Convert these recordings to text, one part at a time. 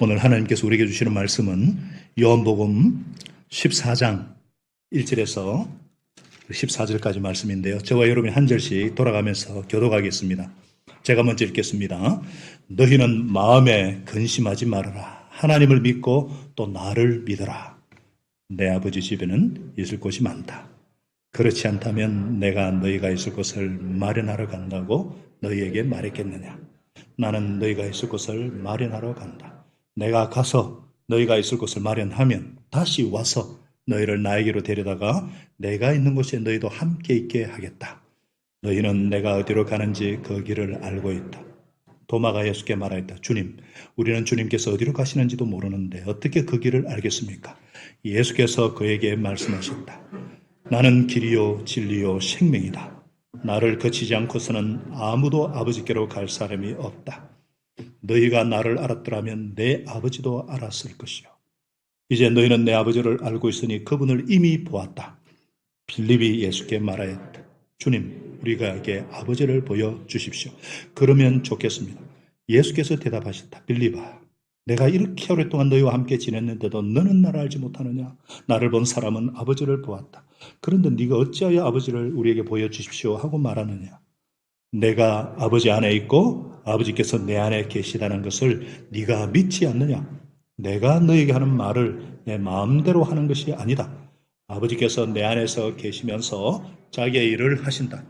오늘 하나님께서 우리에게 주시는 말씀은 요한복음 14장 1절에서 14절까지 말씀인데요. 저와 여러분이 한 절씩 돌아가면서 교독하겠습니다. 제가 먼저 읽겠습니다. 너희는 마음에 근심하지 말아라. 하나님을 믿고 또 나를 믿어라. 내 아버지 집에는 있을 곳이 많다. 그렇지 않다면 내가 너희가 있을 곳을 마련하러 간다고 너희에게 말했겠느냐. 나는 너희가 있을 곳을 마련하러 간다. 내가 가서 너희가 있을 곳을 마련하면 다시 와서 너희를 나에게로 데려다가 내가 있는 곳에 너희도 함께 있게 하겠다. 너희는 내가 어디로 가는지 그 길을 알고 있다. 도마가 예수께 말하였다. 주님, 우리는 주님께서 어디로 가시는지도 모르는데 어떻게 그 길을 알겠습니까? 예수께서 그에게 말씀하셨다. 나는 길이요 진리요 생명이다. 나를 거치지 않고서는 아무도 아버지께로 갈 사람이 없다. 너희가 나를 알았더라면 내 아버지도 알았을 것이요. 이제 너희는 내 아버지를 알고 있으니 그분을 이미 보았다. 빌립이 예수께 말하였다. 주님, 우리에게 아버지를 보여주십시오. 그러면 좋겠습니다. 예수께서 대답하셨다. 빌립아, 내가 이렇게 오랫동안 너희와 함께 지냈는데도 너는 나를 알지 못하느냐? 나를 본 사람은 아버지를 보았다. 그런데 네가 어찌하여 아버지를 우리에게 보여주십시오 하고 말하느냐? 내가 아버지 안에 있고 아버지께서 내 안에 계시다는 것을 네가 믿지 않느냐? 내가 너에게 하는 말을 내 마음대로 하는 것이 아니다. 아버지께서 내 안에서 계시면서 자기의 일을 하신다.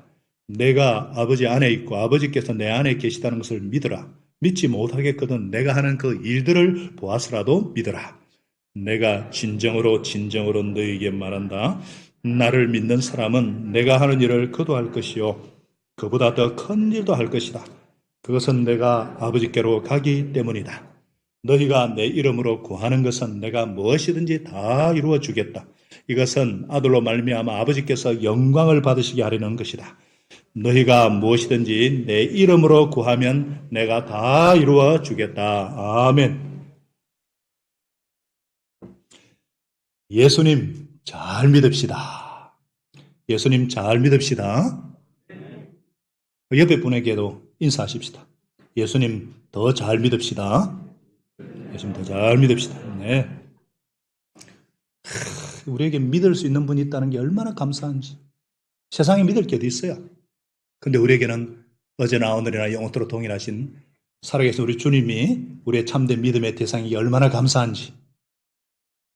내가 아버지 안에 있고 아버지께서 내 안에 계시다는 것을 믿으라. 믿지 못하겠거든 내가 하는 그 일들을 보아서라도 믿으라. 내가 진정으로 너희에게 말한다. 나를 믿는 사람은 내가 하는 일을 그도 할 것이요 그보다 더 큰 일도 할 것이다. 그것은 내가 아버지께로 가기 때문이다. 너희가 내 이름으로 구하는 것은 내가 무엇이든지 다 이루어 주겠다. 이것은 아들로 말미암아 아버지께서 영광을 받으시게 하려는 것이다. 너희가 무엇이든지 내 이름으로 구하면 내가 다 이루어 주겠다. 아멘. 예수님 잘 믿읍시다. 예수님 잘 믿읍시다. 옆에 분에게도 인사하십시다. 예수님 더 잘 믿읍시다. 예수님 더 잘 믿읍시다. 네. 우리에게 믿을 수 있는 분이 있다는 게 얼마나 감사한지. 세상에 믿을 게 어디 있어요? 근데 우리에게는 어제나 오늘이나 영원토록 동일하신 살아계신 우리 주님이 우리의 참된 믿음의 대상이 얼마나 감사한지.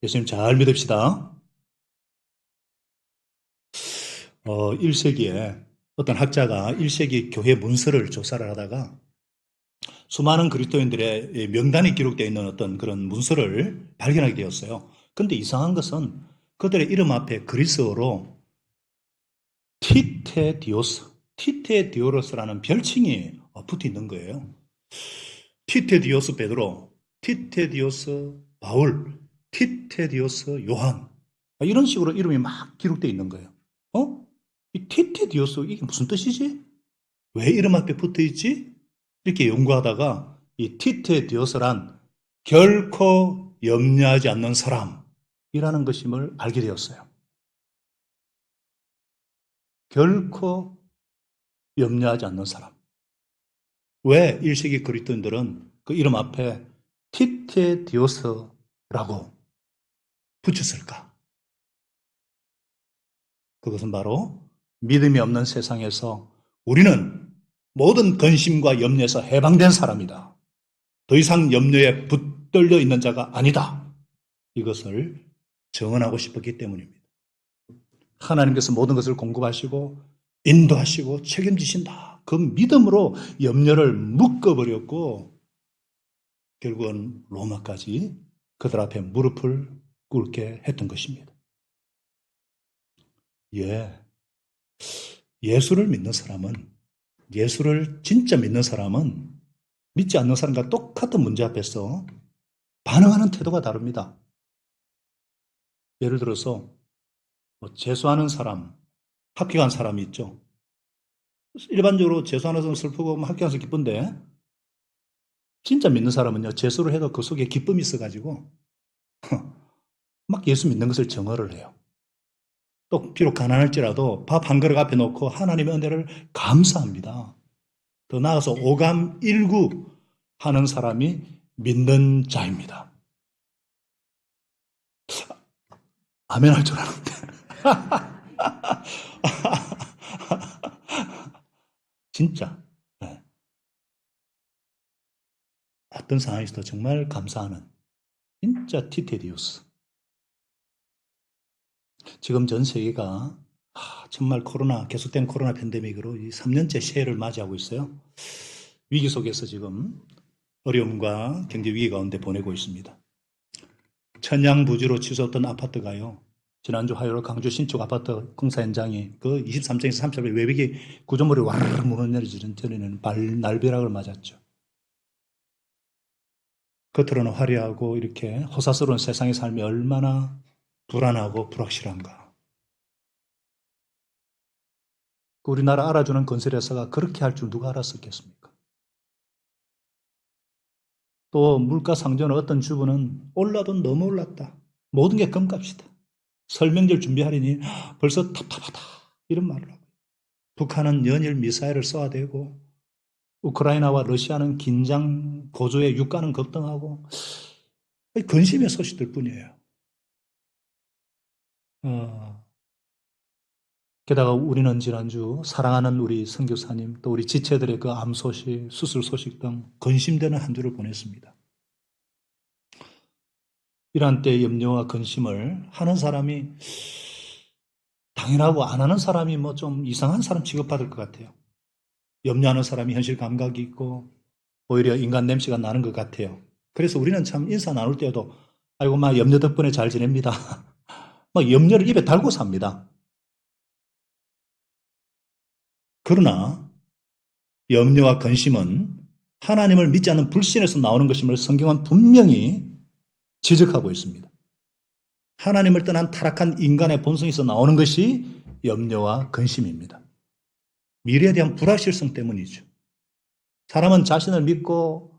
예수님 잘 믿읍시다. 1세기에 어떤 학자가 1세기 교회 문서를 조사를 하다가 수많은 그리스도인들의 명단이 기록되어 있는 어떤 그런 문서를 발견하게 되었어요. 그런데 이상한 것은 그들의 이름 앞에 그리스어로 티테디오스라는 별칭이 붙어 있는 거예요. 티테디오스 베드로, 티테디오스 바울, 티테디오스 요한 이런 식으로 이름이 막 기록되어 있는 거예요. 이 티테디오스 이게 무슨 뜻이지? 왜 이름 앞에 붙어 있지? 이렇게 연구하다가 이 티테디오스란 결코 염려하지 않는 사람이라는 것임을 알게 되었어요. 결코 염려하지 않는 사람. 왜 1세기 그리스도인들은 그 이름 앞에 티테디오스라고 붙였을까? 그것은 바로 믿음이 없는 세상에서 우리는 모든 근심과 염려에서 해방된 사람이다. 더 이상 염려에 붙들려 있는 자가 아니다. 이것을 증언하고 싶었기 때문입니다. 하나님께서 모든 것을 공급하시고 인도하시고 책임지신다. 그 믿음으로 염려를 묶어버렸고 결국은 로마까지 그들 앞에 무릎을 꿇게 했던 것입니다. 예수를 믿는 사람은, 예수를 진짜 믿는 사람은 믿지 않는 사람과 똑같은 문제 앞에서 반응하는 태도가 다릅니다. 예를 들어서 재수하는 사람, 합격한 사람이 있죠. 일반적으로 재수하는 사람은 슬프고 합격해서 기쁜데 진짜 믿는 사람은요, 재수를 해도 그 속에 기쁨이 있어가지고 막 예수 믿는 것을 정언을 해요. 또 비록 가난할지라도 밥 한 그릇 앞에 놓고 하나님의 은혜를 감사합니다. 더 나아가서 오감일구 하는 사람이 믿는 자입니다. 아멘 할 줄 아는데. 진짜. 네. 어떤 상황에서도 정말 감사하는 진짜 티테디우스. 지금 전 세계가 정말 계속된 코로나 팬데믹으로 이 3년째 새해를 맞이하고 있어요. 위기 속에서 지금 어려움과 경제 위기 가운데 보내고 있습니다. 천양부지로 치솟던 아파트가요. 지난주 화요일 강주 신축 아파트 공사 현장에 그 23층에서 30층 외벽이 구조물이 와르르 무너내리는 전에는 날벼락을 맞았죠. 겉으로는 화려하고 이렇게 호사스러운 세상의 삶이 얼마나 불안하고 불확실한가. 우리나라 알아주는 건설회사가 그렇게 할 줄 누가 알았었겠습니까? 또 물가 상존은 어떤 주부는 올라도 너무 올랐다. 모든 게 금값이다. 설명절 준비하려니 벌써 답답하다. 이런 말을 하고. 북한은 연일 미사일을 쏘아대고 우크라이나와 러시아는 긴장 고조에 유가는 급등하고 근심의 소식들 뿐이에요. 게다가 우리는 지난주 사랑하는 우리 선교사님 또 우리 지체들의 그 암 소식, 수술 소식 등 근심되는 한 주를 보냈습니다. 이러한 때 염려와 근심을 하는 사람이 당연하고 안 하는 사람이 뭐 좀 이상한 사람 취급받을 것 같아요. 염려하는 사람이 현실 감각이 있고 오히려 인간 냄새가 나는 것 같아요. 그래서 우리는 참 인사 나눌 때도 아이고 막 염려 덕분에 잘 지냅니다. 막 염려를 입에 달고 삽니다. 그러나 염려와 근심은 하나님을 믿지 않는 불신에서 나오는 것임을 성경은 분명히 지적하고 있습니다. 하나님을 떠난 타락한 인간의 본성에서 나오는 것이 염려와 근심입니다. 미래에 대한 불확실성 때문이죠. 사람은 자신을 믿고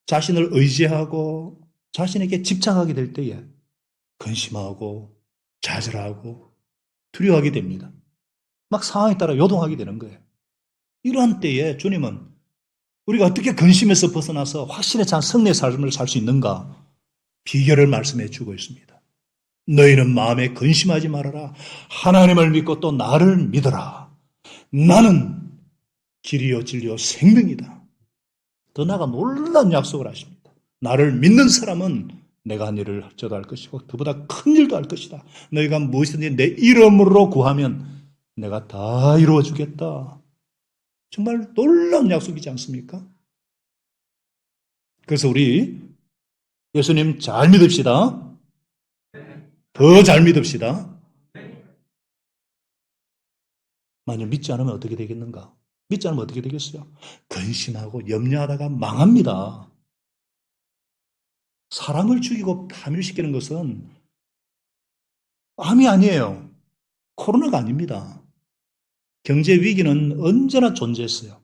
자신을 의지하고 자신에게 집착하게 될 때에 근심하고 좌절하고 두려워하게 됩니다. 막 상황에 따라 요동하게 되는 거예요. 이러한 때에 주님은 우리가 어떻게 근심에서 벗어나서 확신에 찬 승리의 삶을 살 수 있는가 비결을 말씀해 주고 있습니다. 너희는 마음에 근심하지 말아라. 하나님을 믿고 또 나를 믿어라. 나는 길이요 진리요 생명이다. 더 나아가 놀라운 약속을 하십니다. 나를 믿는 사람은 내가 한 일을 저도 할 것이고 그보다 큰 일도 할 것이다. 너희가 무엇이든지 내 이름으로 구하면 내가 다 이루어 주겠다. 정말 놀라운 약속이지 않습니까? 그래서 우리 예수님 잘 믿읍시다. 더 잘 믿읍시다. 만약 믿지 않으면 어떻게 되겠는가? 믿지 않으면 어떻게 되겠어요? 근심하고 염려하다가 망합니다. 사람을 죽이고 파멸시키는 것은 암이 아니에요. 코로나가 아닙니다. 경제 위기는 언제나 존재했어요.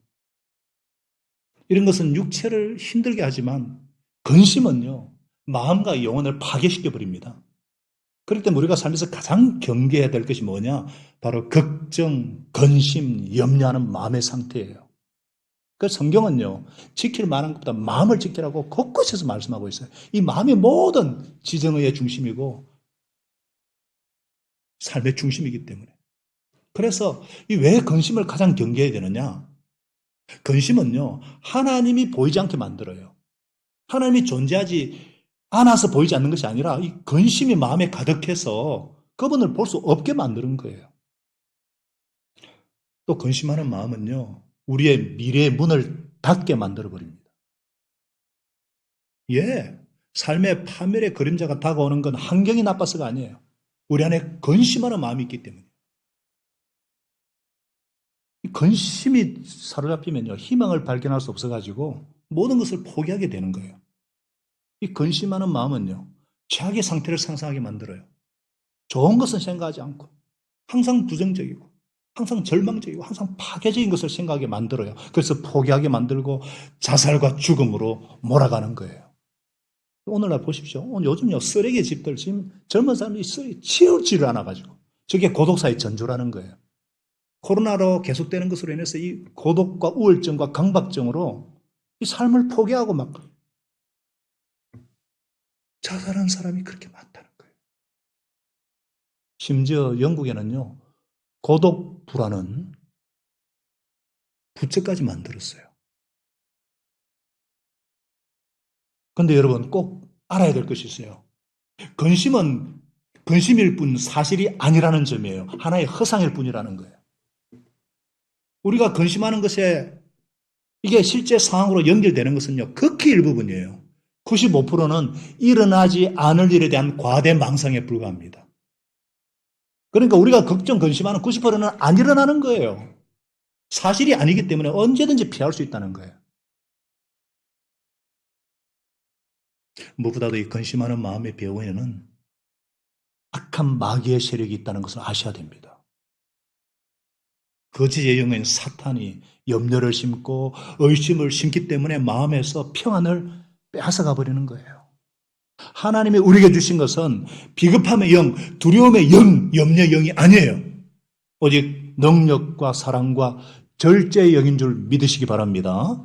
이런 것은 육체를 힘들게 하지만 근심은요, 마음과 영혼을 파괴시켜버립니다. 그럴 때 우리가 살면서 가장 경계해야 될 것이 뭐냐? 바로 걱정, 근심, 염려하는 마음의 상태예요. 그 성경은요, 지킬 만한 것보다 마음을 지키라고 곳곳에서 말씀하고 있어요. 이 마음이 모든 지정의 중심이고 삶의 중심이기 때문에. 그래서 이 왜 근심을 가장 경계해야 되느냐? 근심은요, 하나님이 보이지 않게 만들어요. 하나님이 존재하지 않아서 보이지 않는 것이 아니라 이 근심이 마음에 가득해서 그분을 볼 수 없게 만드는 거예요. 또 근심하는 마음은요, 우리의 미래의 문을 닫게 만들어버립니다. 예, 삶의 파멸의 그림자가 다가오는 건 환경이 나빠서가 아니에요. 우리 안에 근심하는 마음이 있기 때문에. 근심이 사로잡히면요, 희망을 발견할 수 없어가지고 모든 것을 포기하게 되는 거예요. 이 근심하는 마음은요, 최악의 상태를 상상하게 만들어요. 좋은 것은 생각하지 않고, 항상 부정적이고, 항상 절망적이고, 항상 파괴적인 것을 생각하게 만들어요. 그래서 포기하게 만들고 자살과 죽음으로 몰아가는 거예요. 오늘날 보십시오. 요즘요, 쓰레기 집들, 지금 젊은 사람들이 쓰레기 치우지를 않아가지고, 저게 고독사의 전조라는 거예요. 코로나로 계속되는 것으로 인해서 이 고독과 우울증과 강박증으로 이 삶을 포기하고 막 자살한 사람이 그렇게 많다는 거예요. 심지어 영국에는요, 고독 불안은 부채까지 만들었어요. 그런데 여러분 꼭 알아야 될 것이 있어요. 근심은 근심일 뿐 사실이 아니라는 점이에요. 하나의 허상일 뿐이라는 거예요. 우리가 근심하는 것에 이게 실제 상황으로 연결되는 것은요, 극히 일부분이에요. 95%는 일어나지 않을 일에 대한 과대 망상에 불과합니다. 그러니까 우리가 걱정, 근심하는 90%는 안 일어나는 거예요. 사실이 아니기 때문에 언제든지 피할 수 있다는 거예요. 무엇보다도 이 근심하는 마음의 배후에는 악한 마귀의 세력이 있다는 것을 아셔야 됩니다. 거짓의 영인 사탄이 염려를 심고 의심을 심기 때문에 마음에서 평안을 빼앗아가 버리는 거예요. 하나님이 우리에게 주신 것은 비급함의 영, 두려움의 영, 염려의 영이 아니에요. 오직 능력과 사랑과 절제의 영인 줄 믿으시기 바랍니다.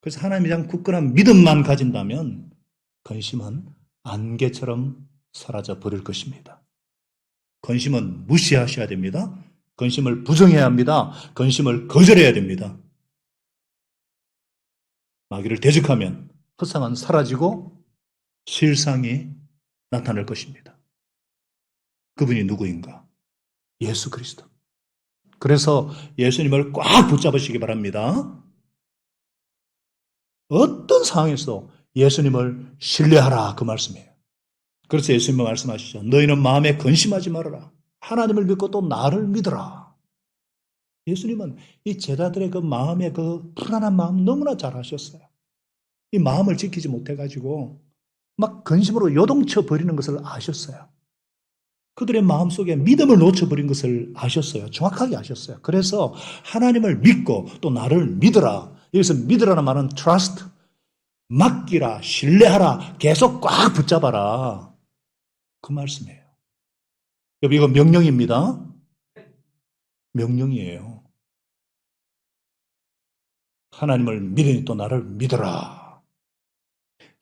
그래서 하나님에 대한 굳건한 믿음만 가진다면 근심은 안개처럼 사라져 버릴 것입니다. 근심은 무시하셔야 됩니다. 근심을 부정해야 합니다. 근심을 거절해야 됩니다. 마귀를 대적하면 허상은 사라지고 실상이 나타날 것입니다. 그분이 누구인가? 예수 그리스도. 그래서 예수님을 꽉 붙잡으시기 바랍니다. 어떤 상황에서 예수님을 신뢰하라 그 말씀이에요. 그래서 예수님은 말씀하시죠. 너희는 마음에 근심하지 말아라. 하나님을 믿고 또 나를 믿어라. 예수님은 이 제자들의 그 마음의 그 불안한 마음 너무나 잘 아셨어요. 이 마음을 지키지 못해가지고 막 근심으로 요동쳐 버리는 것을 아셨어요. 그들의 마음속에 믿음을 놓쳐버린 것을 아셨어요. 정확하게 아셨어요. 그래서 하나님을 믿고 또 나를 믿어라. 여기서 믿으라는 말은 trust, 맡기라, 신뢰하라, 계속 꽉 붙잡아라. 그 말씀이에요. 여러분 이거 명령입니다. 명령이에요. 하나님을 믿으니 또 나를 믿어라.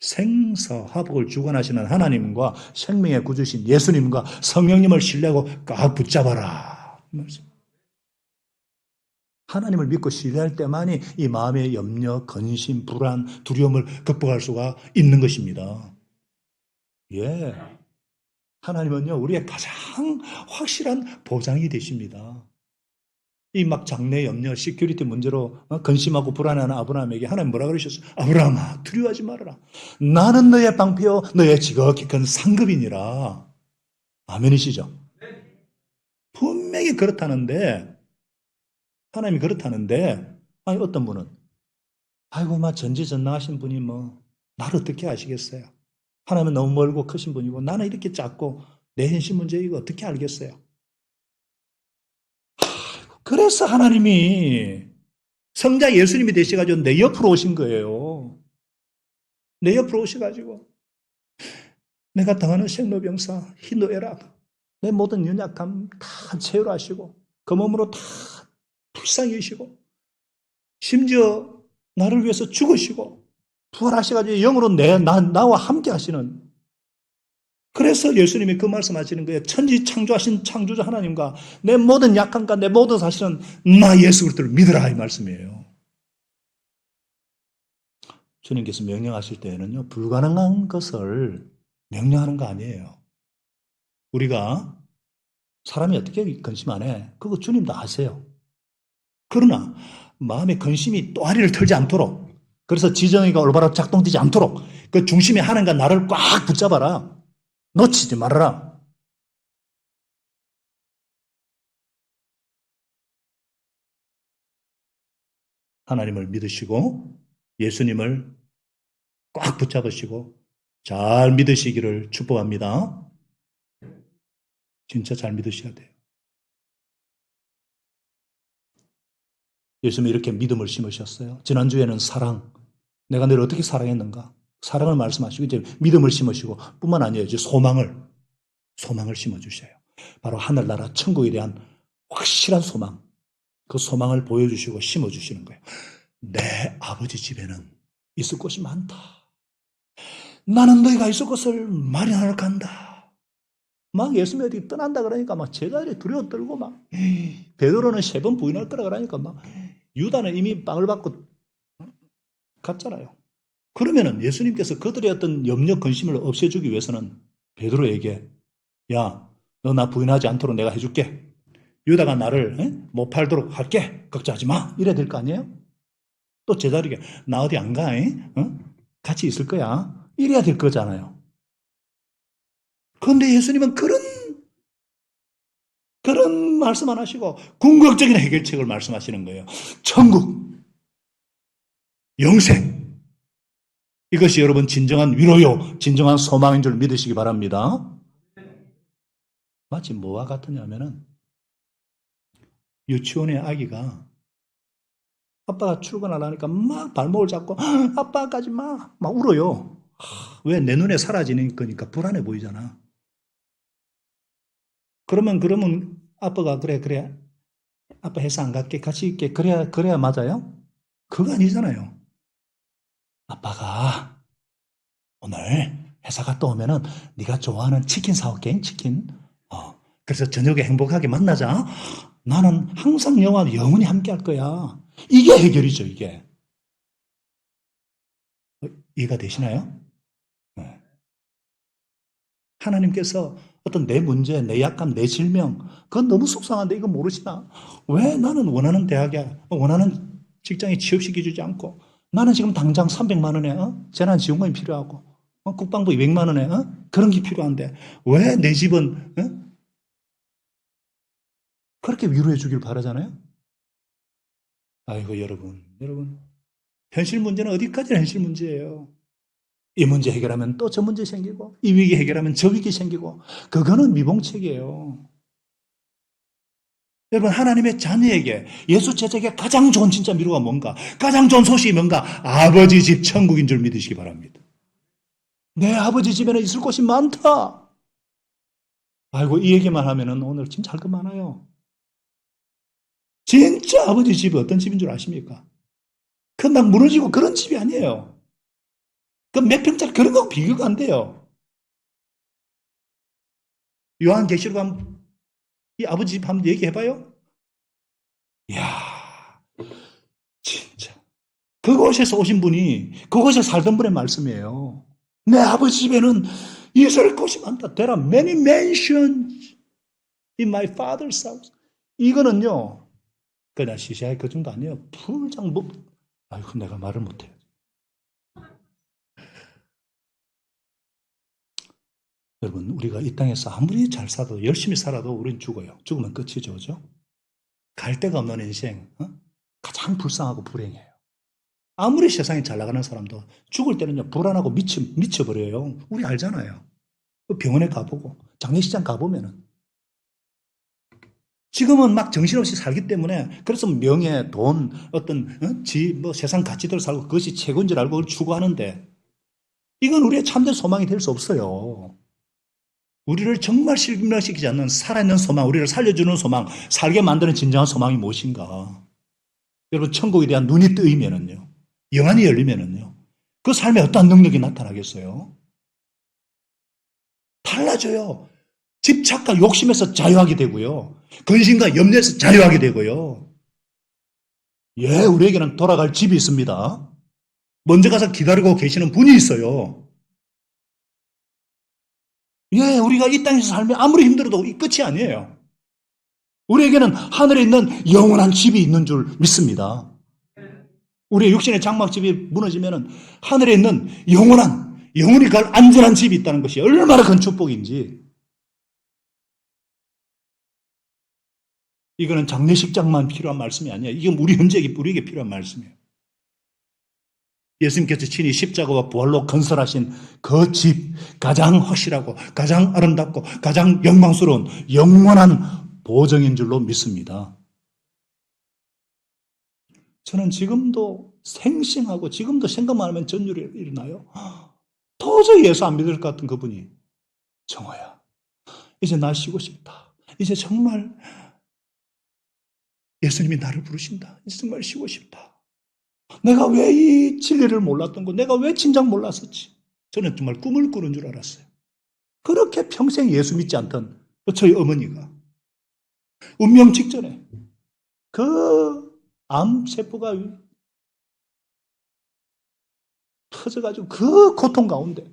생사화복을 주관하시는 하나님과 생명의 구주신 예수님과 성령님을 신뢰하고 꽉 붙잡아라. 말씀. 하나님을 믿고 신뢰할 때만이 이 마음의 염려, 근심, 불안, 두려움을 극복할 수가 있는 것입니다. 예. 하나님은요, 우리의 가장 확실한 보장이 되십니다. 이 막 장래 염려, 시큐리티 문제로 근심하고 불안해하는 아브라함에게 하나님 뭐라 그러셨어요? 아브라함아, 두려워하지 말아라. 나는 너의 방패요, 너의 지극히 큰 상급이니라. 아멘이시죠? 분명히 그렇다는데, 하나님이 그렇다는데, 아니, 어떤 분은, 아이고, 막 전지전능하신 분이 뭐, 나를 어떻게 아시겠어요? 하나님은 너무 멀고 크신 분이고, 나는 이렇게 작고, 내 현실 문제 이거 어떻게 알겠어요? 그래서 하나님이 성자 예수님이 되셔가지고 내 옆으로 오신 거예요. 내 옆으로 오셔가지고 내가 당하는 생로병사, 희노애락, 내 모든 연약함 다 체휼하시고 그 몸으로 다 불쌍히시고 심지어 나를 위해서 죽으시고 부활하셔가지고 영으로 나와 함께 하시는, 그래서 예수님이 그 말씀하시는 거예요. 천지 창조하신 창조자 하나님과 내 모든 약함과 내 모든 사실은 나 예수 그리스도를 믿으라 이 말씀이에요. 주님께서 명령하실 때에는요, 불가능한 것을 명령하는 거 아니에요. 우리가 사람이 어떻게 근심 안 해? 그거 주님도 아세요. 그러나 마음의 근심이 또아리를 털지 않도록, 그래서 지정의가 올바로 작동되지 않도록 그 중심에 하나님과 나를 꽉 붙잡아라. 놓치지 말아라. 하나님을 믿으시고 예수님을 꽉 붙잡으시고 잘 믿으시기를 축복합니다. 진짜 잘 믿으셔야 돼요. 예수님이 이렇게 믿음을 심으셨어요. 지난주에는 사랑, 내가 너를 어떻게 사랑했는가? 사랑을 말씀하시고 이제 믿음을 심으시고 뿐만 아니에요. 이제 소망을 심어주셔요. 바로 하늘나라 천국에 대한 확실한 소망, 그 소망을 보여주시고 심어주시는 거예요. 내 아버지 집에는 있을 곳이 많다. 나는 너희가 있을 곳을 마련하러 간다. 막 예수님이 어디 떠난다 그러니까 막 제자들이 두려워 떨고 막 베드로는 3번 부인할 거라 그러니까 막 유다는 이미 빵을 받고 갔잖아요. 그러면은 예수님께서 그들의 어떤 염려 근심을 없애주기 위해서는 베드로에게 야, 너 나 부인하지 않도록 내가 해줄게. 유다가 나를 못 팔도록 할게. 걱정하지 마. 이래야 될 거 아니에요? 또 제자리게 나 어디 안 가? 같이 있을 거야. 이래야 될 거잖아요. 그런데 예수님은 그런 말씀 안 하시고 궁극적인 해결책을 말씀하시는 거예요. 천국, 영생. 이것이 여러분 진정한 위로요, 진정한 소망인 줄 믿으시기 바랍니다. 마치 뭐와 같으냐면은 유치원의 아기가 아빠가 출근하려니까 막 발목을 잡고 아빠 가지 마. 막 울어요. 왜? 내 눈에 사라지는 거니까 불안해 보이잖아. 그러면 아빠가 그래 아빠 회사 안 갈게 같이 있게 그래야 맞아요? 그거 아니잖아요. 아빠가 오늘 회사 갔다 오면은 네가 좋아하는 치킨 사올게. 치킨. 그래서 저녁에 행복하게 만나자. 나는 항상 영원히 함께 할 거야. 이게 해결이죠, 이게. 이해가 되시나요? 네. 하나님께서 어떤 내 문제, 내 약감, 내 질명, 그건 너무 속상한데 이거 모르시나? 왜 나는 원하는 대학에, 원하는 직장에 취업시켜주지 않고, 나는 지금 당장 300만 원에 재난지원금이 필요하고, 국방부 200만 원에 그런 게 필요한데, 왜 내 집은 그렇게 위로해 주길 바라잖아요? 아이고, 여러분. 현실 문제는 어디까지나 현실 문제예요. 이 문제 해결하면 또 저 문제 생기고, 이 위기 해결하면 저 위기 생기고, 그거는 미봉책이에요. 여러분, 하나님의 자녀에게, 예수 제자에게 가장 좋은 진짜 미로가 뭔가? 가장 좋은 소식이 뭔가? 아버지 집 천국인 줄 믿으시기 바랍니다. 내 아버지 집에는 있을 곳이 많다. 아이고, 이 얘기만 하면은 오늘 진짜 할 거 많아요. 진짜 아버지 집이 어떤 집인 줄 아십니까? 그 막 무너지고 그런 집이 아니에요. 그 몇 평짜리 그런 거 비교가 안 돼요. 요한계시록 한번 이 아버지 집 한번 얘기해봐요. 이야, 진짜. 그곳에서 오신 분이 그곳에 살던 분의 말씀이에요. 내 아버지 집에는 있을 곳이 많다. There are many mansions in my father's house. 이거는요, 그냥 시시하게 그 정도 아니에요. 풀장 뭐, 아이고, 내가 말을 못해요. 여러분, 우리가 이 땅에서 아무리 잘 살아도, 열심히 살아도 우린 죽어요. 죽으면 끝이죠, 그죠? 갈 데가 없는 인생, 가장 불쌍하고 불행해요. 아무리 세상에 잘 나가는 사람도 죽을 때는요, 불안하고 미쳐버려요. 우리 알잖아요. 병원에 가보고, 장례식장 가보면은. 지금은 막 정신없이 살기 때문에, 그래서 명예, 돈, 어떤, 세상 가치대로 살고 그것이 최고인 줄 알고 그걸 추구하는데, 이건 우리의 참된 소망이 될 수 없어요. 우리를 정말 실망시키지 않는 살아있는 소망, 우리를 살려주는 소망, 살게 만드는 진정한 소망이 무엇인가? 여러분, 천국에 대한 눈이 뜨이면은요, 영안이 열리면은요, 그 삶에 어떠한 능력이 나타나겠어요? 달라져요. 집착과 욕심에서 자유하게 되고요. 근심과 염려에서 자유하게 되고요. 예, 우리에게는 돌아갈 집이 있습니다. 먼저 가서 기다리고 계시는 분이 있어요. 예, 우리가 이 땅에서 살면 아무리 힘들어도 이 끝이 아니에요. 우리에게는 하늘에 있는 영원한 집이 있는 줄 믿습니다. 우리의 육신의 장막집이 무너지면 하늘에 있는 영원히 갈 안전한 집이 있다는 것이 얼마나 큰 축복인지. 이거는 장례식장만 필요한 말씀이 아니에요. 이게 우리에게 필요한 말씀이에요. 예수님께서 친히 십자가와 부활로 건설하신 그 집, 가장 확실하고 가장 아름답고 가장 영광스러운 영원한 보정인 줄로 믿습니다. 저는 지금도 생생하고 지금도 생각만 하면 전율이 일어나요. 도저히 예수 안 믿을 것 같은 그분이, 정호야, 이제 나 쉬고 싶다. 이제 정말 예수님이 나를 부르신다. 이제 정말 쉬고 싶다. 내가 왜 이 진리를 몰랐던 거, 내가 왜 진작 몰랐었지? 저는 정말 꿈을 꾸는 줄 알았어요. 그렇게 평생 예수 믿지 않던 저희 어머니가 운명 직전에 그 암세포가 터져가지고 그 고통 가운데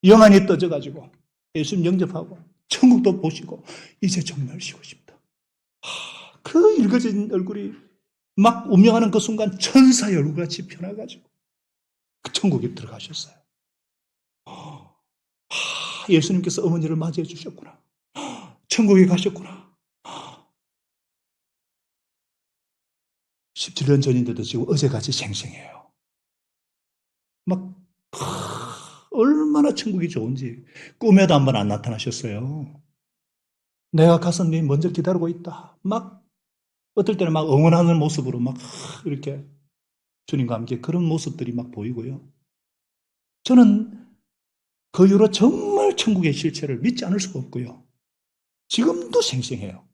영안이 떠져가지고 예수님 영접하고 천국도 보시고 이제 정말 쉬고 싶다. 그 일그러진 얼굴이 막 운명하는 그 순간 천사의 얼굴같이 변해가지고 그 천국에 들어가셨어요. 예수님께서 어머니를 맞이해 주셨구나. 천국에 가셨구나. 17년 전인데도 지금 어제같이 생생해요. 막 얼마나 천국이 좋은지 꿈에도 한 번 안 나타나셨어요. 내가 가서 네 먼저 기다리고 있다. 막 어떨 때는 막 응원하는 모습으로 막 이렇게 주님과 함께 그런 모습들이 막 보이고요. 저는 그 이후로 정말 천국의 실체를 믿지 않을 수가 없고요. 지금도 생생해요.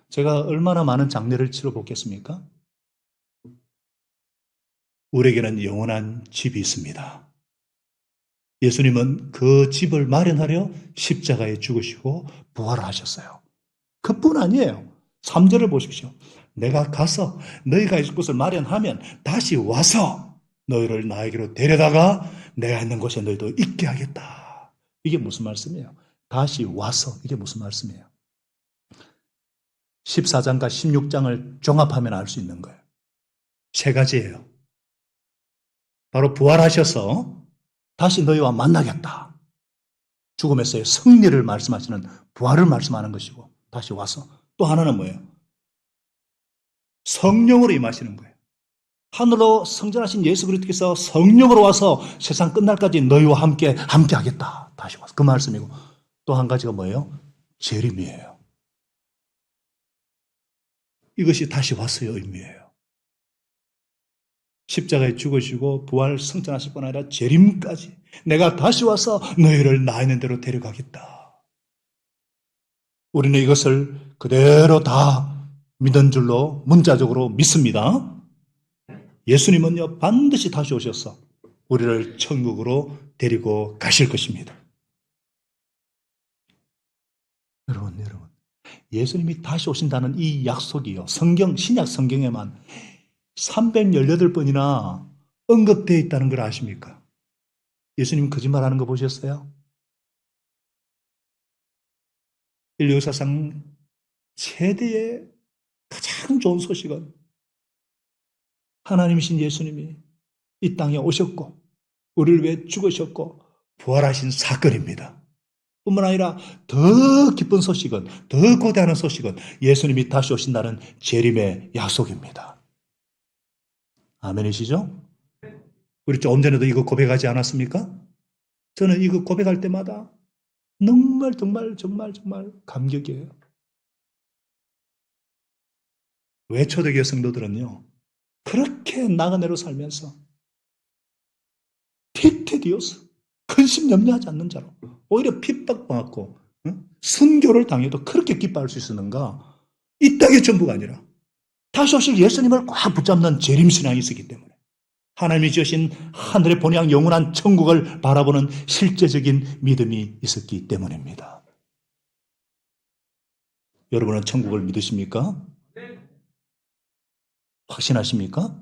제가 얼마나 많은 장례를 치러보겠습니까? 우리에게는 영원한 집이 있습니다. 예수님은 그 집을 마련하려 십자가에 죽으시고 부활하셨어요. 그뿐 아니에요. 3절을 보십시오. 내가 가서 너희가 있을 곳을 마련하면 다시 와서 너희를 나에게로 데려다가 내가 있는 곳에 너희도 있게 하겠다. 이게 무슨 말씀이에요? 다시 와서 이게 무슨 말씀이에요? 14장과 16장을 종합하면 알 수 있는 거예요. 세 가지예요. 바로 부활하셔서 다시 너희와 만나겠다. 죽음에서의 승리를 말씀하시는 부활을 말씀하는 것이고 다시 와서 또 하나는 뭐예요? 성령으로 임하시는 거예요. 하늘로 성전하신 예수 그리스도께서 성령으로 와서 세상 끝날까지 너희와 함께 하겠다. 다시 와서 그 말씀이고 또 한 가지가 뭐예요? 재림이에요. 이것이 다시 와서의 의미예요. 십자가에 죽으시고 부활 승천하실 뿐 아니라 재림까지 내가 다시 와서 너희를 나 있는 대로 데려가겠다. 우리는 이것을 그대로 다 믿은 줄로 문자적으로 믿습니다. 예수님은요 반드시 다시 오셔서 우리를 천국으로 데리고 가실 것입니다. 여러분 예수님이 다시 오신다는 이 약속이요 신약 성경에만 318번이나 언급되어 있다는 걸 아십니까? 예수님 거짓말하는 거 보셨어요? 인류 역사상 최대의 가장 좋은 소식은 하나님이신 예수님이 이 땅에 오셨고 우리를 위해 죽으셨고 부활하신 사건입니다. 뿐만 아니라 더 기쁜 소식은 더 고대하는 소식은 예수님이 다시 오신다는 재림의 약속입니다. 아멘이시죠? 우리 조금 전에도 이거 고백하지 않았습니까? 저는 이거 고백할 때마다 정말 감격이에요. 왜 초대교회 성도들은요 그렇게 나그네로 살면서 티티디오스 근심 염려하지 않는 자로 오히려 핍박받고 순교를 당해도 그렇게 기뻐할 수 있었는가? 이 땅의 전부가 아니라 다시 오실 예수님을 꽉 붙잡는 재림신앙이 있었기 때문에 하나님이 지으신 하늘의 본향 영원한 천국을 바라보는 실제적인 믿음이 있었기 때문입니다. 여러분은 천국을 믿으십니까? 확신하십니까?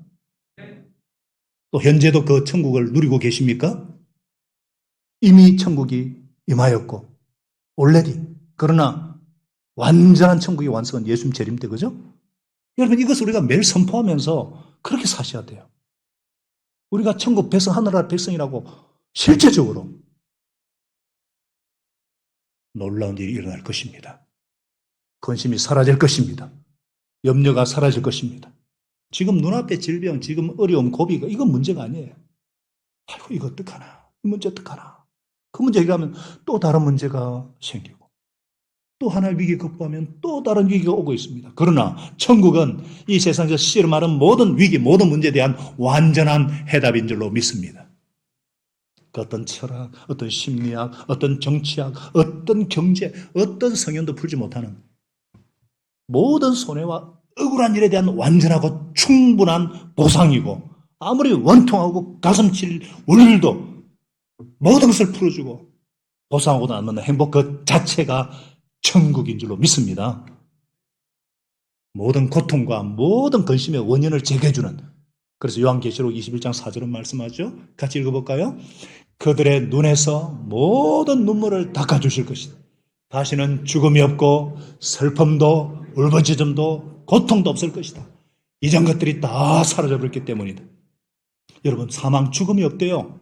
또 현재도 그 천국을 누리고 계십니까? 이미 천국이 임하였고 already 그러나 완전한 천국의 완성은 예수님 재림 때 그죠? 여러분 이것을 우리가 매일 선포하면서 그렇게 사셔야 돼요. 우리가 천국 백성 하늘나라 백성이라고 실제적으로 놀라운 일이 일어날 것입니다. 근심이 사라질 것입니다. 염려가 사라질 것입니다. 지금 눈앞에 질병, 지금 어려움, 고비가 이건 문제가 아니에요. 아이고 이거 어떡하나, 이 문제 어떡하나. 그 문제 해결하면 또 다른 문제가 생기고 또 하나의 위기 극복하면 또 다른 위기가 오고 있습니다. 그러나 천국은 이 세상에서 씨름하는 모든 위기, 모든 문제에 대한 완전한 해답인 줄로 믿습니다. 그 어떤 철학, 어떤 심리학, 어떤 정치학, 어떤 경제, 어떤 성현도 풀지 못하는 모든 손해와 억울한 일에 대한 완전하고 충분한 보상이고 아무리 원통하고 가슴칠 울도 모든 것을 풀어주고 보상하고 나면 행복 그 자체가 천국인 줄로 믿습니다. 모든 고통과 모든 근심의 원인을 제거해주는, 그래서 요한계시록 21장 4절은 말씀하죠. 같이 읽어볼까요? 그들의 눈에서 모든 눈물을 닦아주실 것이다. 다시는 죽음이 없고 슬픔도 울부짖음도 고통도 없을 것이다. 이전 것들이 다 사라져버렸기 때문이다. 여러분, 사망, 죽음이 없대요.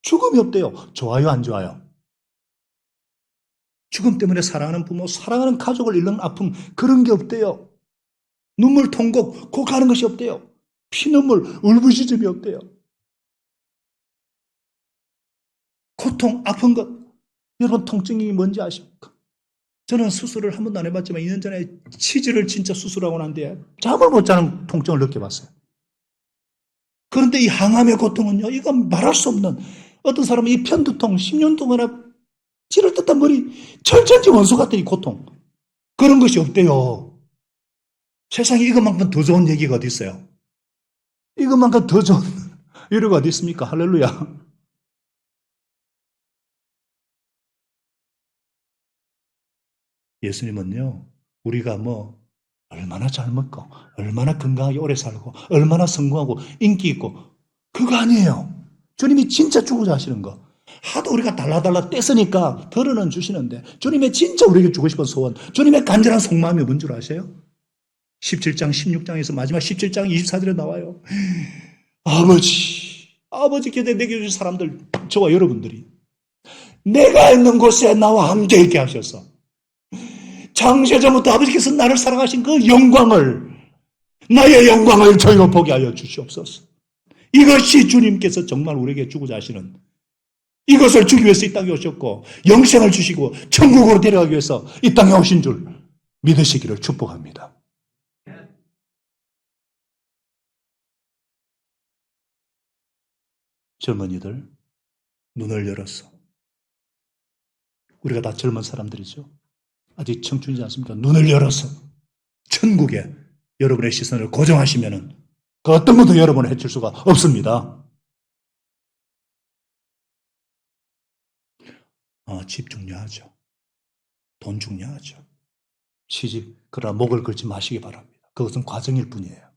죽음이 없대요. 좋아요, 안 좋아요? 죽음 때문에 사랑하는 부모, 사랑하는 가족을 잃는 아픔, 그런 게 없대요. 눈물, 통곡, 고가는 것이 없대요. 피눈물, 울부짖음이 없대요. 고통, 아픈 것. 여러분, 통증이 뭔지 아십니까? 저는 수술을 한 번도 안 해봤지만 2년 전에 치질을 진짜 수술하고 난 뒤에 잠을 못 자는 통증을 느껴봤어요. 그런데 이 항암의 고통은요, 이건 말할 수 없는, 어떤 사람은 이 편두통, 10년 동안 찌를 듯한 머리, 철천지 원수 같은 이 고통, 그런 것이 없대요. 세상에 이것만큼 더 좋은 얘기가 어디 있어요? 이것만큼 더 좋은 위로가 어디 있습니까? 할렐루야. 예수님은요, 우리가 얼마나 잘 먹고, 얼마나 건강하게 오래 살고, 얼마나 성공하고, 인기 있고, 그거 아니에요. 주님이 진짜 주고자 하시는 거. 하도 우리가 달라달라 떼쓰니까 덜어는 주시는데, 주님의 진짜 우리에게 주고 싶은 소원, 주님의 간절한 속마음이 뭔 줄 아세요? 17장, 16장에서 마지막 17장 24절에 나와요. 아버지께 내게 주신 사람들, 저와 여러분들이 내가 있는 곳에 나와 함께 있게 하셔서 창세전부터 아버지께서 나를 사랑하신 그 영광을, 나의 영광을 저희로 보게 하여 주시옵소서. 이것이 주님께서 정말 우리에게 주고자 하시는, 이것을 주기 위해서 이 땅에 오셨고 영생을 주시고 천국으로 데려가기 위해서 이 땅에 오신 줄 믿으시기를 축복합니다. 젊은이들, 눈을 열었어. 우리가 다 젊은 사람들이죠. 아직 청춘이지 않습니까? 눈을 열어서 천국에 여러분의 시선을 고정하시면 그 어떤 것도 여러분을 해칠 수가 없습니다. 집 중요하죠. 돈 중요하죠. 시집, 그러나 목을 걸지 마시기 바랍니다. 그것은 과정일 뿐이에요.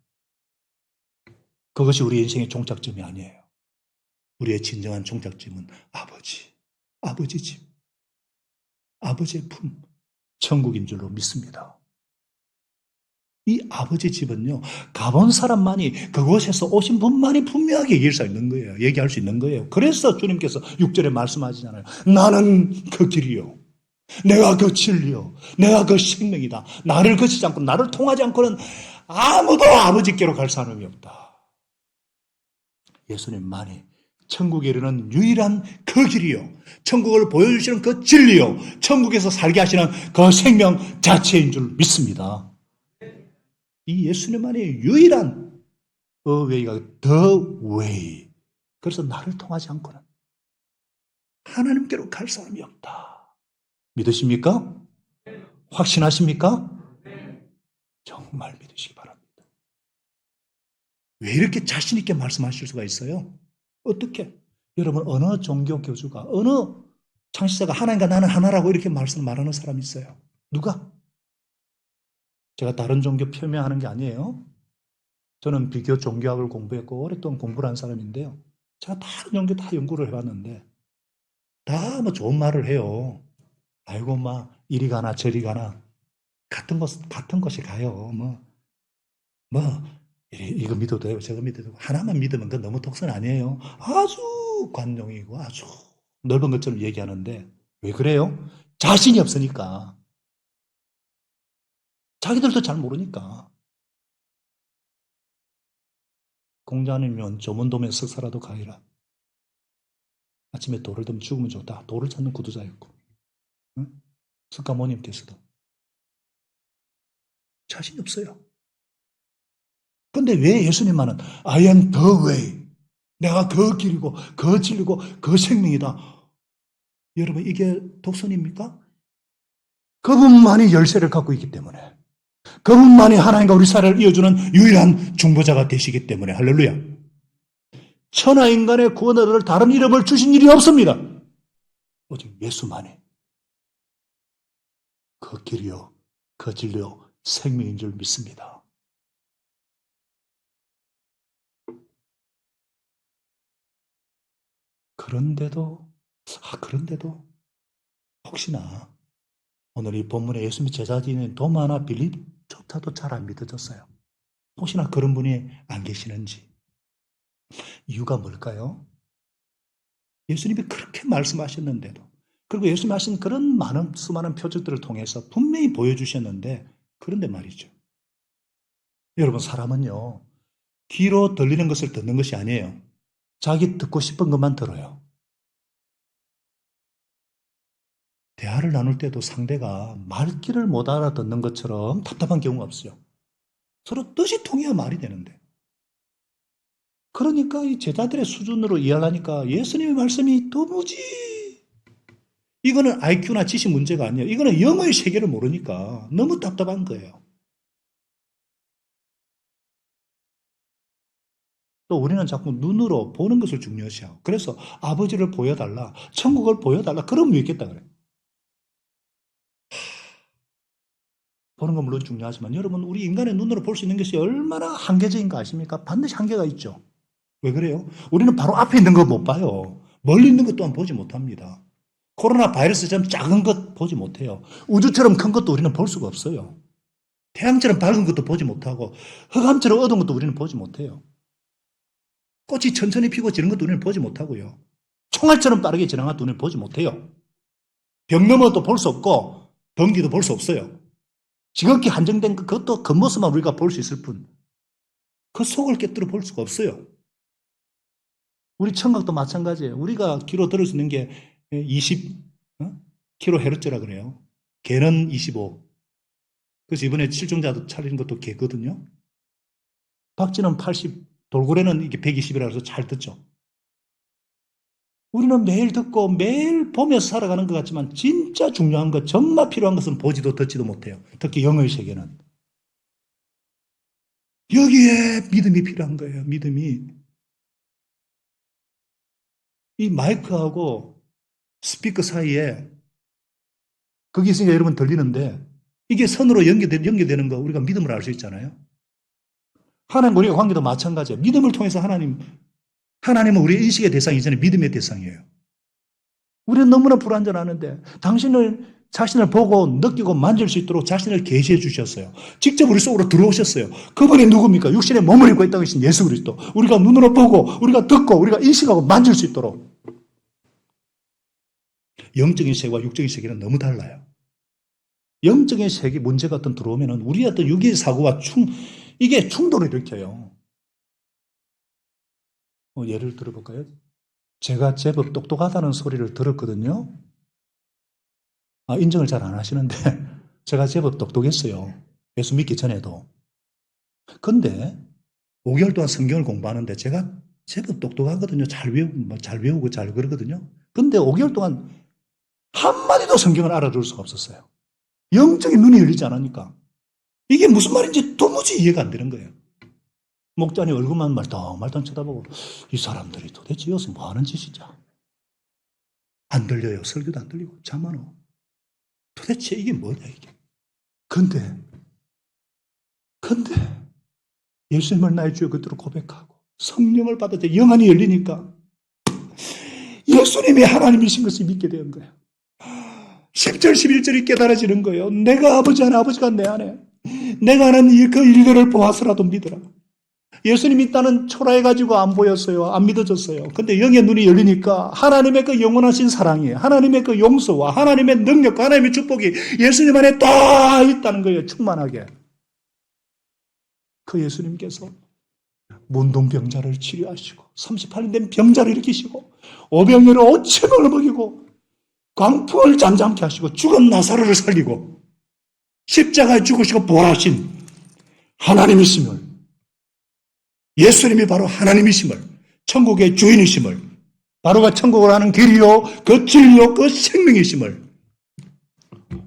그것이 우리 인생의 종착점이 아니에요. 우리의 진정한 종착점은 아버지 집, 아버지의 품, 천국인 줄로 믿습니다. 이 아버지 집은요, 가본 사람만이, 그곳에서 오신 분만이 분명하게 얘기할 수 있는 거예요. 그래서 주님께서 6절에 말씀하시잖아요. 나는 그 길이요, 내가 그 진리요, 내가 그 생명이다. 나를 거치지 않고 나를 통하지 않고는 아무도 아버지께로 갈 사람이 없다. 예수님만이 천국에 이르는 유일한 그 길이요, 천국을 보여주시는 그 진리요, 천국에서 살게 하시는 그 생명 자체인 줄 믿습니다. 이 예수님만이 유일한 way가 the way. 그래서 나를 통하지 않고는 하나님께로 갈 사람이 없다. 믿으십니까? 확신하십니까? 정말 믿으시기 바랍니다. 왜 이렇게 자신 있게 말씀하실 수가 있어요? 어떻게? 여러분, 어느 종교 교주가, 어느 창시자가 하나님과 나는 하나라고 이렇게 말하는 사람이 있어요? 누가? 제가 다른 종교 폄훼하는 게 아니에요. 저는 비교 종교학을 공부했고 오랫동안 공부를 한 사람인데요. 제가 다른 종교 다 연구를 해봤는데 다 좋은 말을 해요. 아이고 이리 가나 저리 가나 같은 곳에 가요. 이거 믿어도 돼요, 저거 믿어도 되고, 하나만 믿으면 그건 너무 독선 아니에요. 아주 관용이고 아주 넓은 것처럼 얘기하는데 왜 그래요? 자신이 없으니까. 자기들도 잘 모르니까. 공자님은 조문도면 석사라도 가이라. 아침에 돌을 들면 죽으면 좋다. 돌을 찾는 구두자였고, 응? 석가모님께서도 자신이 없어요. 근데 왜 예수님만은 I am the way, 내가 그 길이고 그 진리고 그 생명이다. 여러분, 이게 독선입니까? 그분만이 열쇠를 갖고 있기 때문에 그분만이 하나님과 우리 사회를 이어주는 유일한 중보자가 되시기 때문에 할렐루야. 천하 인간의 구원을 얻을 다른 이름을 주신 일이 없습니다. 오직 예수만이 그 길이요, 그 진리요, 생명인 줄 믿습니다. 그런데도 혹시나 오늘 이 본문에 예수님 제자들인 도마나 빌립조차도 잘 안 믿어졌어요. 혹시나 그런 분이 안 계시는지. 이유가 뭘까요? 예수님이 그렇게 말씀하셨는데도, 그리고 예수님이 하신 그런 수많은 표적들을 통해서 분명히 보여주셨는데, 그런데 말이죠. 여러분, 사람은요, 귀로 들리는 것을 듣는 것이 아니에요. 자기 듣고 싶은 것만 들어요. 대화를 나눌 때도 상대가 말귀를 못 알아듣는 것처럼 답답한 경우가 없어요. 서로 뜻이 통해야 말이 되는데. 그러니까 이 제자들의 수준으로 이해하려니까 예수님의 말씀이 도무지, 이거는 IQ나 지식 문제가 아니에요. 이거는 영어의 세계를 모르니까 너무 답답한 거예요. 또 우리는 자꾸 눈으로 보는 것을 중요시하고, 그래서 아버지를 보여달라, 천국을 보여달라, 그러면 믿겠다 그래요. 보는 건 물론 중요하지만 여러분, 우리 인간의 눈으로 볼 수 있는 것이 얼마나 한계적인 거 아십니까? 반드시 한계가 있죠. 왜 그래요? 우리는 바로 앞에 있는 거 못 봐요. 멀리 있는 것 또한 보지 못합니다. 코로나 바이러스처럼 작은 것 보지 못해요. 우주처럼 큰 것도 우리는 볼 수가 없어요. 태양처럼 밝은 것도 보지 못하고 흑암처럼 어두운 것도 우리는 보지 못해요. 꽃이 천천히 피고 지는 것도 우리는 보지 못하고요. 총알처럼 빠르게 지나간 것도 우리는 보지 못해요. 벽 너머도 볼 수 없고 번기도 볼 수 없어요. 지극히 한정된 그것도 겉모습만 우리가 볼 수 있을 뿐, 그 속을 깨뜨려 볼 수가 없어요. 우리 청각도 마찬가지예요. 우리가 귀로 들을 수 있는 게 20 kHz라 그래요. 개는 25. 그래서 이번에 실종자도 차린 것도 개거든요. 박쥐는 80, 돌고래는 이게 120이라서 잘 듣죠. 우리는 매일 듣고 매일 보면서 살아가는 것 같지만 진짜 중요한 것, 정말 필요한 것은 보지도 듣지도 못해요. 특히 영의 세계는. 여기에 믿음이 필요한 거예요. 믿음이. 이 마이크하고 스피커 사이에 거기 있으니까 여러분 들리는데, 이게 선으로 연결되는 거 우리가 믿음으로 알 수 있잖아요. 하나님 우리의 관계도 마찬가지예요. 믿음을 통해서 하나님은 우리의 인식의 대상이 이전에 믿음의 대상이에요. 우리는 너무나 불완전하는데 당신을 자신을 보고 느끼고 만질 수 있도록 자신을 계시해 주셨어요. 직접 우리 속으로 들어오셨어요. 그분이 누굽니까? 육신의 몸을 입고 있다고 하신 예수 그리스도. 우리가 눈으로 보고 우리가 듣고 우리가 인식하고 만질 수 있도록. 영적인 세계와 육적인 세계는 너무 달라요. 영적인 세계 문제가 어떤 들어오면은 우리의 어떤 육의 사고와 이게 충돌을 일으켜요. 예를 들어볼까요? 제가 제법 똑똑하다는 소리를 들었거든요. 인정을 잘 안 하시는데 제가 제법 똑똑했어요. 예수 믿기 전에도. 근데 5개월 동안 성경을 공부하는데 제가 제법 똑똑하거든요. 잘 외우고 잘 그러거든요. 근데 5개월 동안 한마디도 성경을 알아들을 수가 없었어요. 영적인 눈이 열리지 않으니까. 이게 무슨 말인지 도무지 이해가 안 되는 거예요. 목자님 얼굴만 말똥 쳐다보고 이 사람들이 도대체 여기서 뭐 하는 짓이지? 안 들려요. 설교도 안 들리고 잠만 오고. 도대체 이게 뭐냐 이게. 근데 예수님을 나의 주여 그대로 고백하고 성령을 받아서 영안이 열리니까 예수님이 하나님이신 것을 믿게 된 거예요. 10절 11절이 깨달아지는 거예요. 내가 아버지 안에 아버지가 내 안에, 내가 하는 그 일들을 보아서라도 믿으라. 예수님이 있다는 초라해가지고 안 보였어요. 안 믿어졌어요. 근데 영의 눈이 열리니까 하나님의 그 영원하신 사랑이, 하나님의 그 용서와 하나님의 능력과 하나님의 축복이 예수님 안에 다 있다는 거예요. 충만하게. 그 예수님께서 문둥병자를 치료하시고 38년 된 병자를 일으키시고 오병이어를 5천명을 먹이고 광풍을 잠잠케 하시고 죽은 나사로를 살리고 십자가에 죽으시고 부활하신 하나님이심을, 예수님이 바로 하나님이심을, 천국의 주인이심을, 바로 그 천국을 하는 길이요 그 진리요 그 생명이심을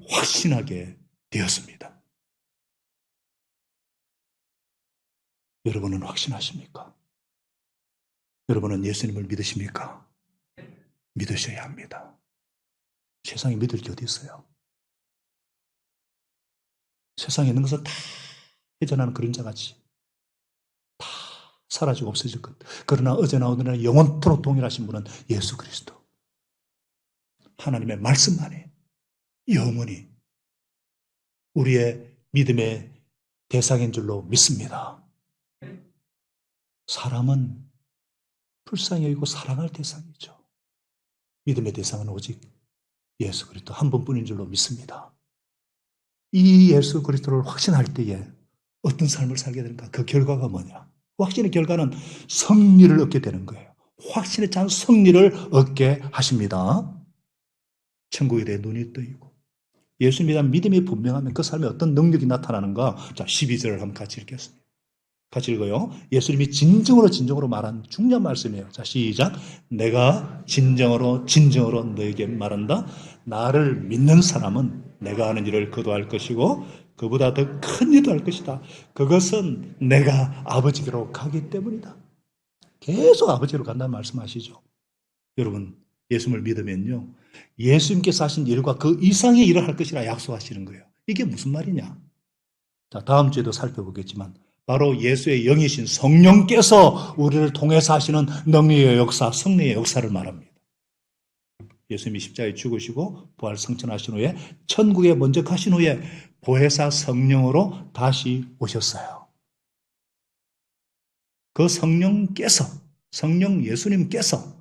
확신하게 되었습니다. 여러분은 확신하십니까? 여러분은 예수님을 믿으십니까? 믿으셔야 합니다. 세상에 믿을 게 어디 있어요? 세상에 있는 것은 다 해전하는 그림자같이 다 사라지고 없어질 것. 그러나 어제나 오늘나 영원토록 동일하신 분은 예수 그리스도. 하나님의 말씀만이 영원히 우리의 믿음의 대상인 줄로 믿습니다. 사람은 불쌍히 여기고 사랑할 대상이죠. 믿음의 대상은 오직 예수 그리스도 한 분뿐인 줄로 믿습니다. 이 예수 그리스도를 확신할 때에 어떤 삶을 살게 되는가? 그 결과가 뭐냐? 확신의 결과는 승리를 얻게 되는 거예요. 확신에 찬 승리를 얻게 하십니다. 천국에 대해 눈이 뜨이고 예수님에 대한 믿음이 분명하면 그 삶에 어떤 능력이 나타나는가? 자, 12절을 한번 같이 읽겠습니다. 같이 읽어요. 예수님이 진정으로 말한 중요한 말씀이에요. 자, 시작. 내가 진정으로 너에게 말한다. 나를 믿는 사람은 내가 하는 일을 그도 할 것이고 그보다 더 큰 일도 할 것이다. 그것은 내가 아버지께로 가기 때문이다. 계속 아버지로 간다는 말씀하시죠. 여러분, 예수님을 믿으면요, 예수님께서 하신 일과 그 이상의 일을 할 것이라 약속하시는 거예요. 이게 무슨 말이냐? 자, 다음 주에도 살펴보겠지만 바로 예수의 영이신 성령께서 우리를 통해서 하시는 능력의 역사, 승리의 역사를 말합니다. 예수님이 십자가에 죽으시고 부활 성천하신 후에 천국에 먼저 가신 후에 보혜사 성령으로 다시 오셨어요. 그 성령 예수님께서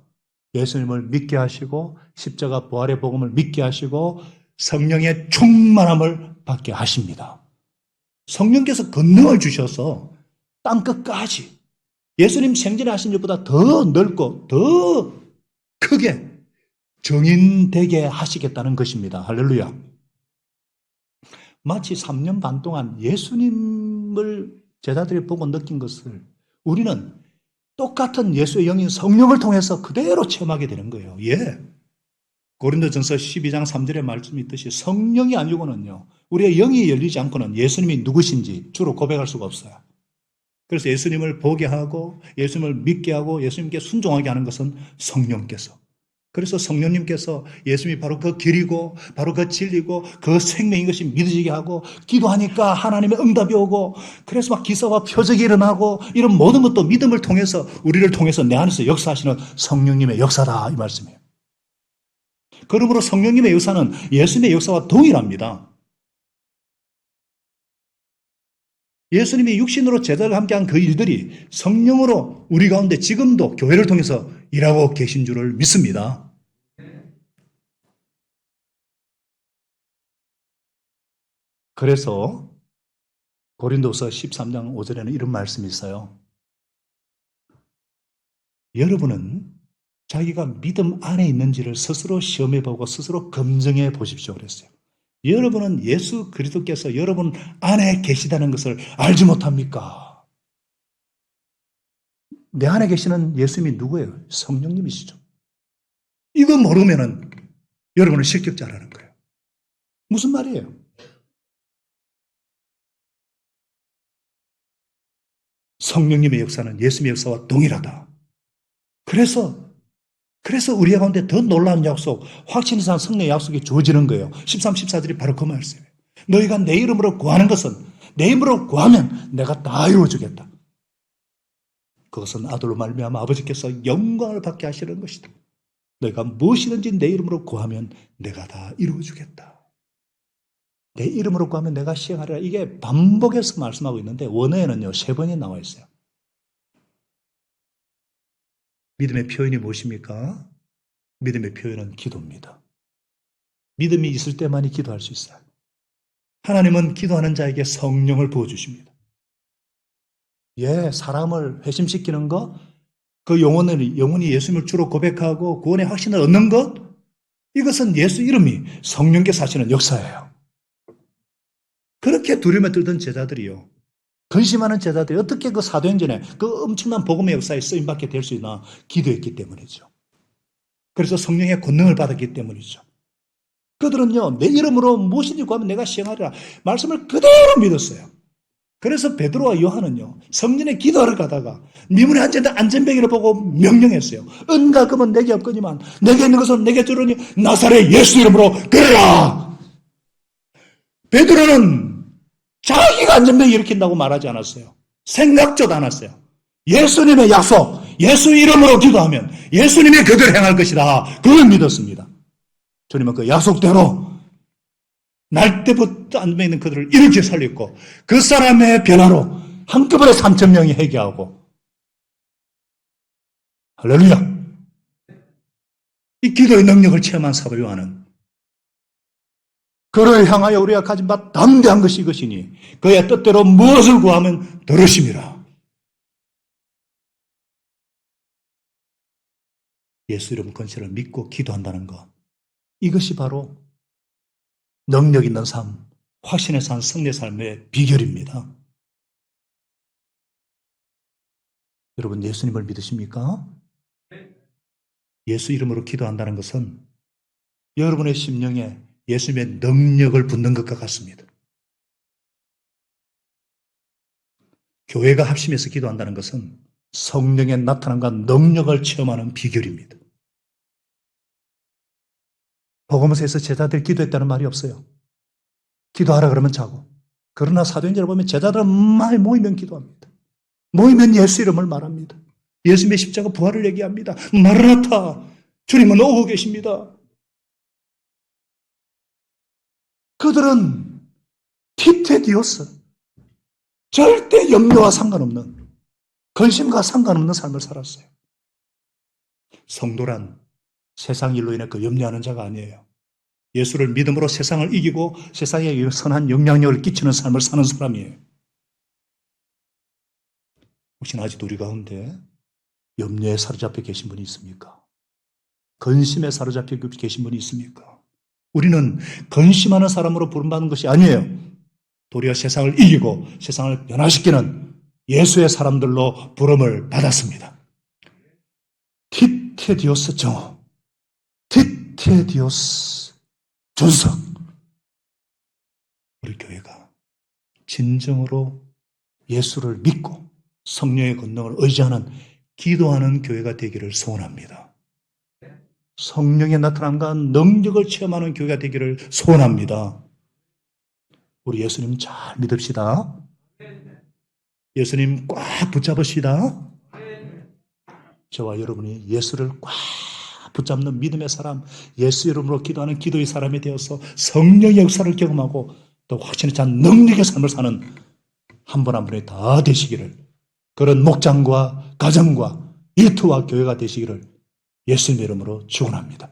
예수님을 믿게 하시고 십자가 부활의 복음을 믿게 하시고 성령의 충만함을 받게 하십니다. 성령께서 권능을 주셔서 땅끝까지 예수님 생전에 하신 일보다 더 넓고 더 크게 정인되게 하시겠다는 것입니다. 할렐루야. 마치 3년 반 동안 예수님을 제자들이 보고 느낀 것을 우리는 똑같은 예수의 영인 성령을 통해서 그대로 체험하게 되는 거예요. 예. 고린도전서 12장 3절의 말씀이 있듯이 성령이 아니고는요, 우리의 영이 열리지 않고는 예수님이 누구신지 주로 고백할 수가 없어요. 그래서 예수님을 보게 하고 예수님을 믿게 하고 예수님께 순종하게 하는 것은 성령께서. 그래서 성령님께서 예수님이 바로 그 길이고 바로 그 진리고 그 생명인 것이 믿어지게 하고 기도하니까 하나님의 응답이 오고 그래서 막 기사와 표적이 일어나고 이런 모든 것도 믿음을 통해서 우리를 통해서 내 안에서 역사하시는 성령님의 역사다 이 말씀이에요. 그러므로 성령님의 역사는 예수님의 역사와 동일합니다. 예수님이 육신으로 제자를 함께한 그 일들이 성령으로 우리 가운데 지금도 교회를 통해서 일하고 계신 줄을 믿습니다. 그래서 고린도서 13장 5절에는 이런 말씀이 있어요. 여러분은 자기가 믿음 안에 있는지를 스스로 시험해보고 스스로 검증해 보십시오 그랬어요. 여러분은 예수 그리스도께서 여러분 안에 계시다는 것을 알지 못합니까? 내 안에 계시는 예수님이 누구예요? 성령님이시죠. 이거 모르면은 여러분은 실격자라는 거예요. 무슨 말이에요? 성령님의 역사는 예수님의 역사와 동일하다. 그래서 우리 가운데 더 놀라운 약속, 확신 이상 성령의 약속이 주어지는 거예요. 13, 14절이 바로 그 말씀이에요. 너희가 내 이름으로 구하는 것은 내 이름으로 구하면 내가 다 이루어주겠다. 그것은 아들로 말미암아 아버지께서 영광을 받게 하시는 것이다. 너희가 무엇이든지 내 이름으로 구하면 내가 다 이루어주겠다. 내 이름으로 구하면 내가 시행하리라. 이게 반복해서 말씀하고 있는데 원어에는요 3번이 나와 있어요. 믿음의 표현이 무엇입니까? 믿음의 표현은 기도입니다. 믿음이 있을 때만이 기도할 수 있어요. 하나님은 기도하는 자에게 성령을 부어주십니다. 예, 사람을 회심시키는 것, 그 영혼이 예수님을 주로 고백하고 구원의 확신을 얻는 것, 이것은 예수 이름이 성령께서 하시는 역사예요. 그렇게 두려움에 들던 제자들이요. 근심하는 제자들이 어떻게 그 사도행전에 그 엄청난 복음의 역사에 쓰임받게 될 수 있나? 기도했기 때문이죠. 그래서 성령의 권능을 받았기 때문이죠. 그들은요, 내 이름으로 무엇인지 구하면 내가 시행하리라. 말씀을 그대로 믿었어요. 그래서 베드로와 요한은요, 성전에 기도하러 가다가 미문에 앉아있는 안전뱅이를 보고 명령했어요. 은과 금은 내게 없거니만 내게 있는 것은 내게 주르니 나사렛 예수 이름으로 그러라. 베드로는 자기가 안전뱅이 일으킨다고 말하지 않았어요. 생각지도 않았어요. 예수님의 약속, 예수 이름으로 기도하면 예수님이 그대로 행할 것이다. 그걸 믿었습니다. 주님은 그 약속대로 날 때부터 안전뱅이 있는 그들을 이렇게 살렸고 그 사람의 변화로 한꺼번에 3,000명이 회개하고 할렐루야. 이 기도의 능력을 체험한 사도 요한은 그를 향하여 우리가 가진 바 담대한 것이 이것이니 그의 뜻대로 무엇을 구하면 들으심이라. 예수 이름 권세를 믿고 기도한다는 것, 이것이 바로 능력 있는 삶, 확신의 삶, 승리의 삶의 비결입니다. 여러분 예수님을 믿으십니까? 예수 이름으로 기도한다는 것은 여러분의 심령에 예수님의 능력을 붓는 것과 같습니다. 교회가 합심해서 기도한다는 것은 성령의 나타남과 능력을 체험하는 비결입니다. 복음서에서 제자들이 기도했다는 말이 없어요. 기도하라 그러면 자고. 그러나 사도행전을 보면 제자들은 많이 모이면 기도합니다. 모이면 예수 이름을 말합니다. 예수님의 십자가 부활을 얘기합니다. 마르나타, 주님은 오고 계십니다. 그들은 티테디오스, 절대 염려와 상관없는, 근심과 상관없는 삶을 살았어요. 성도란 세상 일로 인해 그 염려하는 자가 아니에요. 예수를 믿음으로 세상을 이기고 세상에 선한 영향력을 끼치는 삶을 사는 사람이에요. 혹시 아직도 우리 가운데 염려에 사로잡혀 계신 분이 있습니까? 근심에 사로잡혀 계신 분이 있습니까? 우리는 근심하는 사람으로 부름받는 것이 아니에요. 도리어 세상을 이기고 세상을 변화시키는 예수의 사람들로 부름을 받았습니다. 티테디오스 정호, 티테디오스 준석. 우리 교회가 진정으로 예수를 믿고 성령의 권능을 의지하는 기도하는 교회가 되기를 소원합니다. 성령의 나타남과 능력을 체험하는 교회가 되기를 소원합니다. 우리 예수님 잘 믿읍시다. 예수님 꽉 붙잡으시다. 저와 여러분이 예수를 꽉 붙잡는 믿음의 사람, 예수 이름으로 기도하는 기도의 사람이 되어서 성령의 역사를 경험하고 또 확신에 찬 능력의 삶을 사는 한 분 한 분이 다 되시기를, 그런 목장과 가정과 일터와 교회가 되시기를 예수님 이름으로 축원합니다.